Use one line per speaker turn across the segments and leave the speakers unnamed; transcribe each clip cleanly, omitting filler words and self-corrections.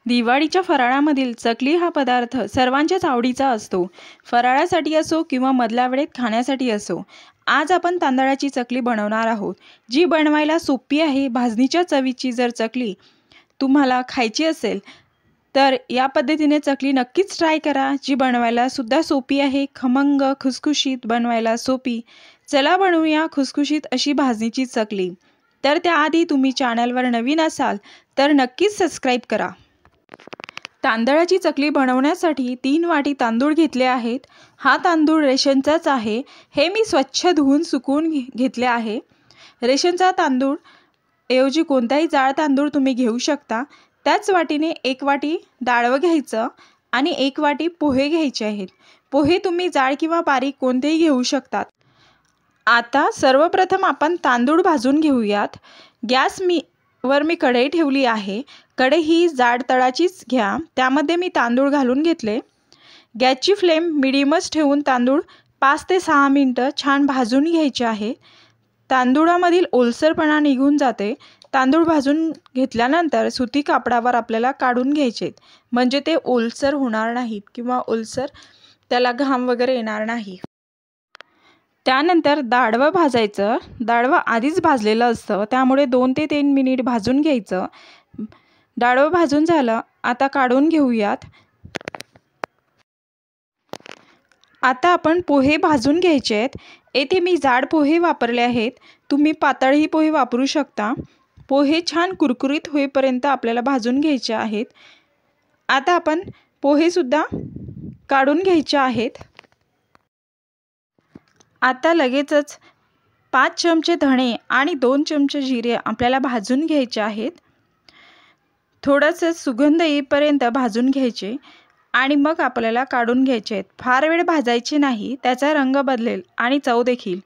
दिवाळीच्या फराळामधील चकली हा पदार्थ सर्वांच्याच आवडीचा असतो. फराळासाठी असो किंवा मधल्या वेळेत खाण्यासाठी असो. आज आपण तांदळाची चकली बनवणार आहोत, जी बनवायला सोपी आहे. भाजणीच्या चवीची जर चकली तुम्हाला खायची असेल तर या पद्धतीने चकली नक्कीच ट्राय करा, जी बनवायला सुद्धा सोपी आहे. खमंग, खुसखुशीत, बनवायला सोपी. चला बनवूया खुसखुशीत अशी भाजणीची चकली. तर त्याआधी तुम्ही चॅनलवर नवीन असाल तर नक्कीच सबस्क्राईब करा. तांदळाची चकली बनवण्यासाठी 3 वाटी तांदूळ घेतले आहेत. हा तांदूळ रेशनचाच आहे. हे मी स्वच्छ धुवून सुकवून घेतले आहे. रेशनचा तांदूळ ऐवजी कोणताही जाड तांदूळ तुम्ही घेऊ शकता. त्याच वाटीने 1 वाटी डाळवं घ्यायचं आणि 1 वाटी पोहे घ्यायचे आहेत. पोहे तुम्ही जाड किंवा बारीक कोणतेही घेऊ शकतात. आता सर्वप्रथम आपण तांदूळ भाजून घेऊयात. वर मी कढई ठेवली आहे. कढई ही जाड तळाचीच घ्या. त्यामध्ये मी तांदूळ घालून घेतले. गॅसची फ्लेम मिडियमच ठेवून तांदूळ 5 ते 6 मिनिटं छान भाजून घ्यायचे आहे. तांदूळामधील ओलसरपणा निघून जाते. तांदूळ भाजून घेतल्यानंतर सुती कापडावर आपल्याला काढून घ्यायचे, म्हणजे ते ओलसर होणार नाहीत किंवा ओलसर त्याला घाम वगैरे येणार नाही. त्यानंतर डाळवं भाजायचं. डाळवं आधीच भाजलेलं असतं, त्यामुळे 2 ते 3 मिनिट भाजून घ्यायचं. डाळवं भाजून झालं, आता काढून घेऊयात. आता आपण पोहे भाजून घ्यायचे आहेत. येथे मी जाड पोहे वापरले आहेत. तुम्ही पातळही पोहे वापरू शकता. पोहे छान कुरकुरीत होईपर्यंत आपल्याला भाजून घ्यायचे आहेत. आता आपण पोहेसुद्धा काढून घ्यायचे आहेत. आता लगेचच 5 चमचे धणे आणि 2 चमचे जिरे आपल्याला भाजून घ्यायचे आहेत. थोडंसं सुगंध येईपर्यंत भाजून घ्यायचे आणि मग आपल्याला काढून घ्यायचे आहेत. फार वेळ भाजायचे नाही, त्याचा रंग बदलेल आणि चव देखील.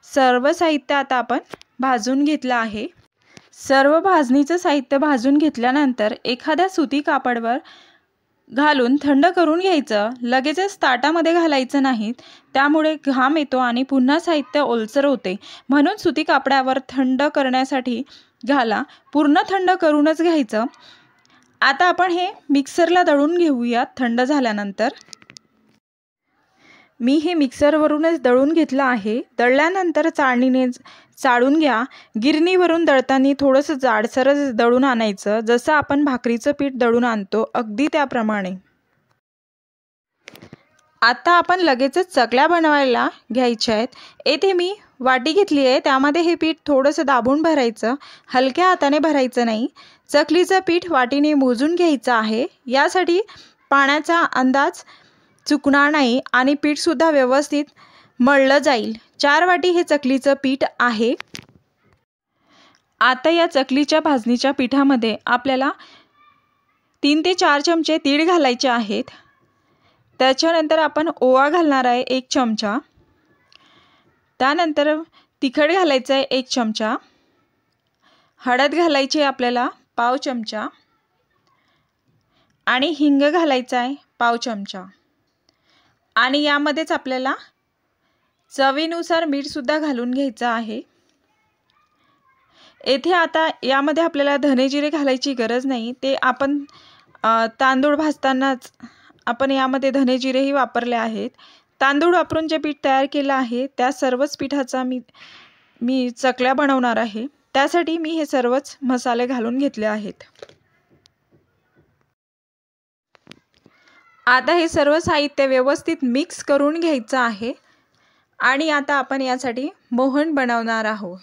सर्व साहित्य आता आपण भाजून घेतलं आहे. सर्व भाजणीचं साहित्य भाजून घेतल्यानंतर एखाद्या सुती कापडावर घालून थंड करून घ्यायचं. लगेचच ताटामध्ये घालायचं नाही, त्यामुळे घाम येतो आणि पुन्हा साहित्य ओलसर होते. म्हणून सुती कापडावर थंड करण्यासाठी घाला. पूर्ण थंड करूनच घ्यायचं. आता आपण हे मिक्सरला दळून घेऊयात. थंड झाल्यानंतर मी हे मिक्सरवरूनच दळून घेतलं आहे. दळल्यानंतर चाळणीने चाळून घ्या. गिरणीवरून दळताना थोडंसं जाडसरच दळून आणायचं, जसं आपण भाकरीचं पीठ दळून आणतो अगदी त्याप्रमाणे. आता आपण लगेचच चकल्या बनवायला घ्यायच्या आहेत. येथे मी वाटी घेतली आहे. त्यामध्ये हे पीठ थोडंसं दाबून भरायचं, हलक्या हाताने भरायचं नाही. चकलीचं पीठ वाटीने मोजून घ्यायचं आहे. यासाठी पाण्याचा अंदाज चुकणार नाही आणि पीठसुद्धा व्यवस्थित मळलं जाईल. 4 वाटी हे चकलीचं पीठ आहे. आता या चकलीच्या भाजणीच्या पिठामध्ये आपल्याला 3 ते 4 चमचे तीळ घालायचे आहेत. त्याच्यानंतर आपण ओवा घालणार आहे 1 चमचा. त्यानंतर तिखट घालायचं आहे 1 चमचा. हळद घालायची आहे आपल्याला पाव चमचा आणि हिंग घालायचा आहे पाव चमचा. आणि यामध्येच आपल्याला चवीनुसार मीठसुद्धा घालून घ्यायचं आहे. येथे आता यामध्ये आपल्याला धने जिरे घालायची गरज नाही. ते आपण तांदूळ भाजतानाच आपण यामध्ये धने जिरेही वापरले आहेत. तांदूळ वापरून जे पीठ तयार केलं आहे त्या सर्वच पिठाचा मी चकल्या बनवणार आहे. त्यासाठी मी हे सर्वच मसाले घालून घेतले आहेत. आता हे सर्व साहित्य व्यवस्थित मिक्स करून घ्यायचं आहे आणि आता आपण यासाठी मोहन बनवणार आहोत.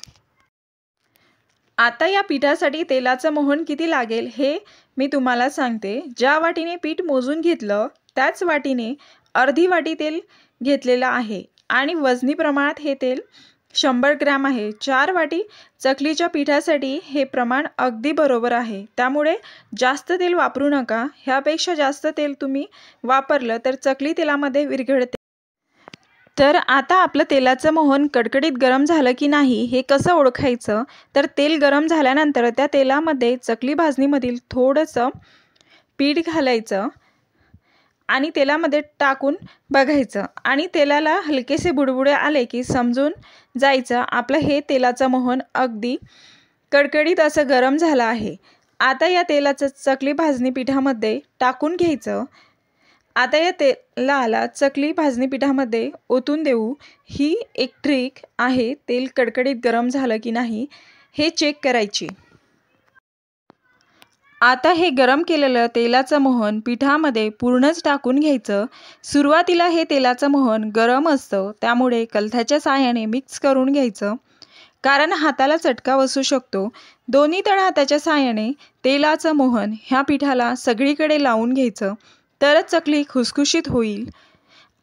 आता या पिठासाठी तेलाचं मोहन किती लागेल हे मी तुम्हाला सांगते. ज्या वाटीने पीठ मोजून घेतलं त्याच वाटीने अर्धी वाटी तेल घेतलेलं आहे आणि वजनी प्रमाणात हे तेल 100 ग्रॅम आहे. 4 वाटी चकलीच्या पिठासाठी हे प्रमाण अगदी बरोबर आहे. त्यामुळे जास्त तेल वापरू नका. ह्यापेक्षा जास्त तेल तुम्ही वापरलं तर चकली तेलामध्ये विरघळते. तर आता आपलं तेलाचं मोहन कडकडीत गरम झालं की नाही हे कसं ओळखायचं, तर तेल गरम झाल्यानंतर त्या तेलामध्ये चकली भाजणीमधील थोडंसं पीठ घालायचं आणि तेलामध्ये टाकून बघायचं आणि तेलाला हलकेसे बुडबुडे आले की समजून जायचं आपलं हे तेलाचं मोहन अगदी कडकडीत असं गरम झालं आहे. आता या तेलाचं चकली भाजणी पिठामध्ये टाकून घ्यायचं। आता या तेलाला चकली भाजणी पिठामध्ये ओतून देऊ। ही एक ट्रिक आहे, तेल कडकडीत गरम झालं की नाही हे चेक करायची। आता हे गरम केलेलं तेलाचं मोहन पिठामध्ये पूर्णच टाकून घ्यायचं। सुरुवातीला हे तेलाचं मोहन गरम असतं, त्यामुळे कलथाच्या साहाय्याने मिक्स करून घ्यायचं, कारण हाताला चटका बसू शकतो। दोन्ही तळहाताच्या साहाय्याने तेलाचं मोहन ह्या पिठाला सगळीकडे लावून घ्यायचं, तरच चकली खुसखुशीत होईल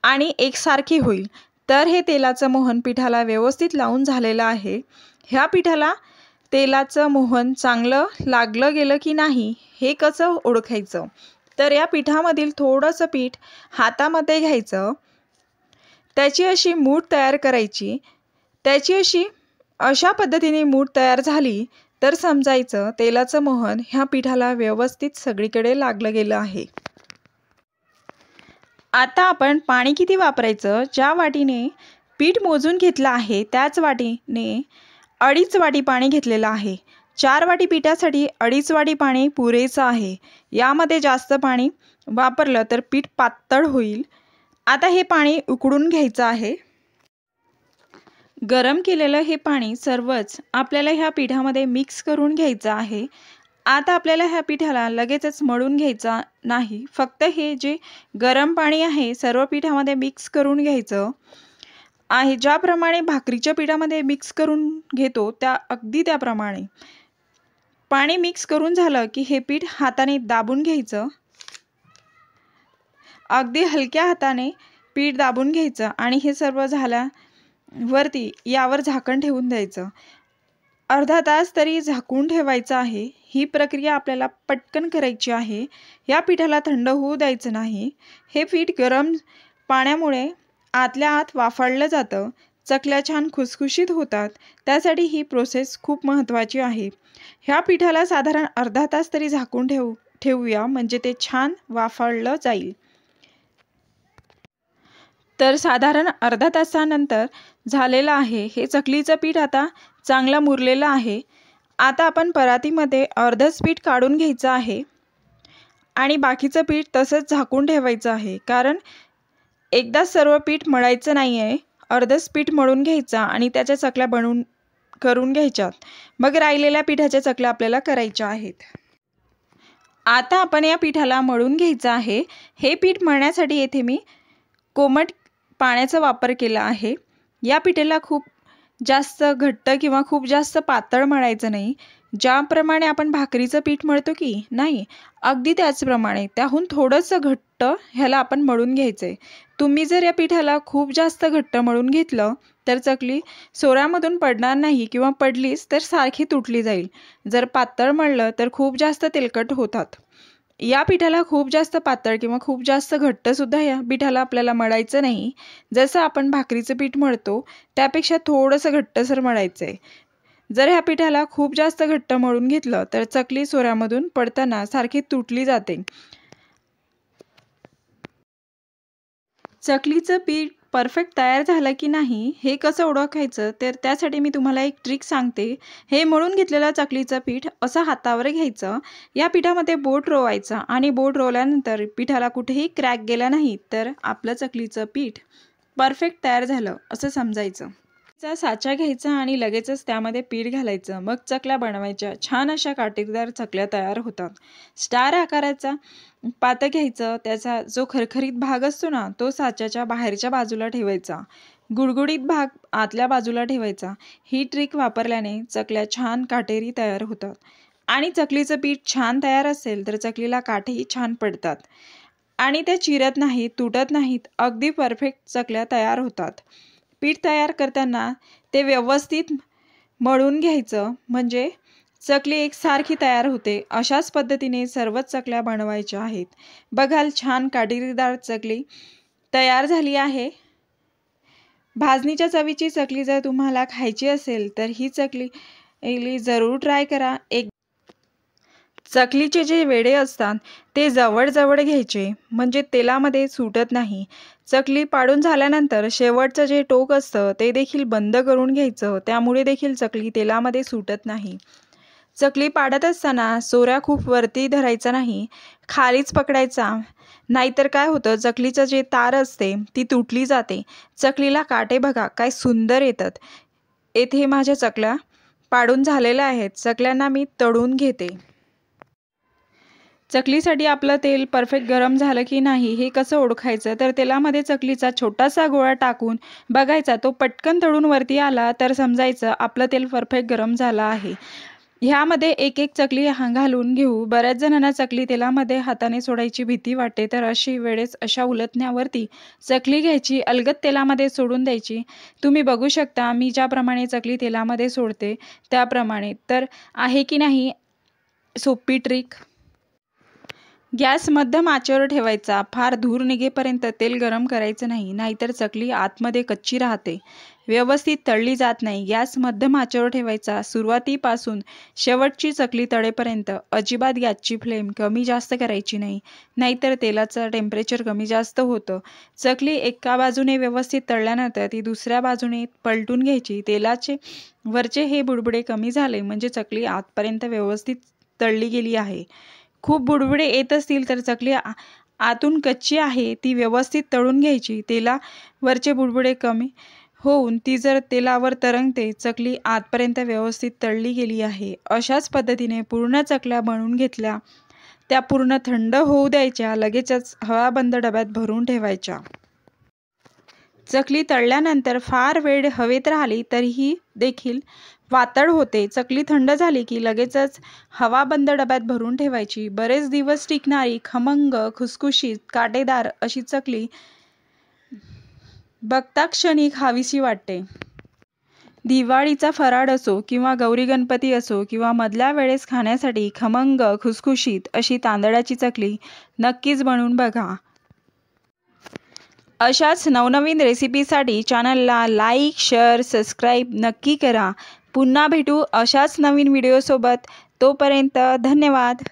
आणि एकसारखी होईल। तर हे तेलाचं मोहन पिठाला व्यवस्थित लावून झालेलं आहे। ह्या पिठाला तेलाचं मोहन चांगलं लागलं गेलं की नाही हे कसं ओळखायचं, तर या पिठामधील थोडंसं पीठ हातामध्ये घ्यायचं, त्याची अशी मूठ तयार करायची। त्याची अशा पद्धतीने मूठ तयार झाली तर समजायचं तेलाचं मोहन ह्या पिठाला व्यवस्थित सगळीकडे लागलं गेलं आहे। आता आपण पाणी किती वापरायचं, ज्या वाटीने पीठ मोजून घेतलं आहे त्याच वाटीने 2.5 वाटी पाणी घेतलेलं आहे। 4 वाटी पिठासाठी 2.5 वाटी पाणी पुरेसं आहे। यामध्ये जास्त पाणी वापरलं तर पीठ पातळ होईल। आता हे पाणी उकळून घ्यायचं आहे। गरम केलेलं हे पाणी सर्वच आपल्याला ह्या पिठामध्ये मिक्स करून घ्यायचं आहे। आता आपल्याला ह्या पिठाला लगेचच मळून घ्यायचं नाही, फक्त हे जे गरम पाणी आहे सर्व पिठामध्ये मिक्स करून घ्यायचं आहे। ज्याप्रमाणे भाकरीच्या पिठामध्ये मिक्स करून घेतो अगदी त्याप्रमाणे पाणी मिक्स करून झालं की हे पीठ हाताने दाबून घ्यायचं। अगदी हलक्या हाताने पीठ दाबून घ्यायचं आणि हे सर्व झाल्यावरती यावर झाकण ठेवून द्यायचं। अर्धा तास तरी झाकून ठेवायचं आहे। ही प्रक्रिया आपल्याला पटकन करायची आहे। या पिठाला थंड होऊ द्यायचं नाही। हे पीठ गरम पाण्यामुळे आतल्या आत वाफाळलं जातं, चकल्या छान खुसखुशीत होतात। त्यासाठी ही प्रोसेस खूप महत्त्वाची आहे। ह्या पिठाला साधारण अर्धा तास तरी झाकून ठेवूया, म्हणजे ते छान वाफाळलं जाईल। तर साधारण अर्धा तासानंतर झालेलं आहे। हे चकलीचं पीठ आता चांगलं मुरलेलं आहे। आता आपण परातीमध्ये अर्धच पीठ काढून घ्यायचं आहे आणि बाकीचं पीठ तसंच झाकून ठेवायचं आहे, कारण एकदाच सर्व पीठ मळायचं नाही आहे। अर्धच पीठ मळून घ्यायचं आणि त्याच्या चकल्या करून घ्यायच्यात। मग राहिलेल्या पिठाच्या चकल्या आपल्याला करायच्या आहेत। आता आपण या पिठाला मळून घ्यायचं आहे। हे पीठ मळण्यासाठी येथे मी कोमट पाण्याचा वापर केला आहे। या पिठाला खूप जास्त घट्ट किंवा खूप जास्त पातळ मळायचं नाही। ज्याप्रमाणे आपण भाकरीचं पीठ मळतो की नाही, अगदी त्याचप्रमाणे त्याहून थोडंसं घट्ट ह्याला आपण मळून घ्यायचंय। तुम्ही जर या पिठाला खूप जास्त घट्ट मळून घेतलं तर चकली सोऱ्यामधून पडणार नाही, किंवा पडलीच तर सारखी तुटली जाईल। जर पातळ मळलं तर खूप जास्त तेलकट होतात। या पिठाला खूप जास्त पातळ किंवा खूप जास्त घट्ट सुद्धा या पिठाला आपल्याला मळायचं नाही। जसं आपण भाकरीचं पीठ मळतो त्यापेक्षा थोडंसं घट्टसर मळायचंय। जर ह्या पिठाला खूप जास्त घट्ट मळून घेतलं तर चकली सोऱ्यामधून पडताना सारखी तुटली जाते। चकलीचं पीठ परफेक्ट तयार झालं की नाही हे कसं ओळखायचं, तर त्यासाठी मी तुम्हाला एक ट्रिक सांगते। हे मळून घेतलेलं चकलीचं पीठ असं हातावर घ्यायचं, या पिठामध्ये बोट रोवायचं आणि बोट रोवल्यानंतर पिठाला कुठेही क्रॅक गेला नाही तर आपलं चकलीचं पीठ परफेक्ट तयार झालं असं समजायचं। साचा घ्यायचा आणि लगेचच त्यामध्ये पीठ घालायचं, मग चकल्या बनवायच्या। छान अशा काटेदार चकल्या तयार होतात। स्टार आकाराचा पात घ्यायचं, त्याचा जो खरखरीत भाग असतो ना तो साच्याच्या बाहेरच्या बाजूला ठेवायचा, गुडगुडीत भाग आतल्या बाजूला ठेवायचा। ही ट्रिक वापरल्याने चकल्या छान काटेरी तयार होतात आणि चकलीचं पीठ छान तयार असेल तर चकलीला काठेही छान पडतात आणि त्या चिरत नाहीत, तुटत नाहीत, अगदी परफेक्ट चकल्या तयार होतात। पीठ तयार करताना ते व्यवस्थित मळून घ्यायचं, म्हणजे चकली एकसारखी तयार होते। अशाच पद्धतीने सर्वच चकल्या बनवायच्या आहेत। बघाल छान काटेरीदार चकली तयार झाली आहे। भाजणीच्या चवीची चकली जर तुम्हाला खायची असेल तर ही चकली जरूर ट्राय करा। चकलीचे जे वेडे असतात ते जवळ घ्यायचे, म्हणजे तेलामध्ये सुटत नाही। चकली पाडून झाल्यानंतर शेवटचं जे टोक असतं ते देखील बंद करून घ्यायचं, त्यामुळे देखील चकली तेलामध्ये सुटत नाही। चकली पाडत असताना सोऱ्या खूप वरती धरायचा नाही, खालीच पकडायचा. नाहीतर काय होतं, चकलीचं जे तार असते ती तुटली जाते. चकलीला काटे बघा काय सुंदर येतात. येथे माझ्या चकल्या पाडून झालेल्या आहेत. चकल्यांना मी तळून घेते. चकलीसाठी आपलं तेल परफेक्ट गरम झालं की नाही हे कसं ओळखायचं, तर तेलामध्ये चकलीचा छोटासा गोळा टाकून बघायचा. तो पटकन तळून वरती आला तर समजायचं आपलं तेल परफेक्ट गरम झालं आहे. ह्यामध्ये एक एक चकली घालून घेऊ. बऱ्याच जणांना चकली तेलामध्ये हाताने सोडायची भीती वाटते, तर अशी वेळेस अशा उलटण्यावरती चकली घ्यायची, अलगद तेलामध्ये सोडून द्यायची. तुम्ही बघू शकता मी ज्याप्रमाणे चकली तेलामध्ये सोडते त्याप्रमाणे. तर आहे की नाही सोपी ट्रिक. गॅस मध्यम आचेवर ठेवायचा. फार धूर निघेपर्यंत तेल गरम करायचं नाही, नाहीतर चकली आतमध्ये कच्ची राहते, व्यवस्थित तळली जात नाही. गॅस मध्यम आचेवर ठेवायचा. सुरुवातीपासून शेवटची चकली तळेपर्यंत अजिबात गॅसची फ्लेम कमी जास्त करायची नाही, नाहीतर तेलाचं टेम्परेचर कमी जास्त होतं. चकली एका बाजूने व्यवस्थित तळल्यानंतर ती दुसऱ्या बाजूने पलटून घ्यायची. तेलाचे वरचे हे बुडबुडे कमी झाले म्हणजे चकली आतपर्यंत व्यवस्थित तळली गेली आहे. खूप बुडबुडे येत असतील तर चकली आतून कच्ची आहे ती व्यवस्थित तळून घ्यायची. तेलावरचे बुडबुडे कमी होऊन ती जर तेलावर तरंगते, चकली आतपर्यंत व्यवस्थित तळली गेली आहे. अशाच पद्धतीने पूर्ण चकल्या बनवून घेतल्या. त्या पूर्ण थंड होऊ द्यायच्या. लगेचच हवाबंद डब्यात भरून ठेवायच्या. चकली तळल्यानंतर फार वेळ हवेत राहिली तरीही देखील वातड होते. चकली थंड झाली की लगेचच हवाबंद डब्यात भरून ठेवायची. बरेच दिवस टिकणारी खमंग, खुसखुशीत, काटेदार अशी चकली बघता क्षणी खावीशी वाटते. दिवाळीचा फराळ असो किंवा गौरी गणपती असो किंवा मधल्या वेळेस खाण्यासाठी खमंग, खुसखुशीत अशी तांदळाची चकली नक्कीच बनवून बघा. अशाच नवनवीन रेसिपीसाठी चॅनलला लाईक, शेअर, सबस्क्राईब नक्की करा. पुन्हा भेटू अशाच नवीन व्हिडिओसोबत. तोपर्यंत धन्यवाद.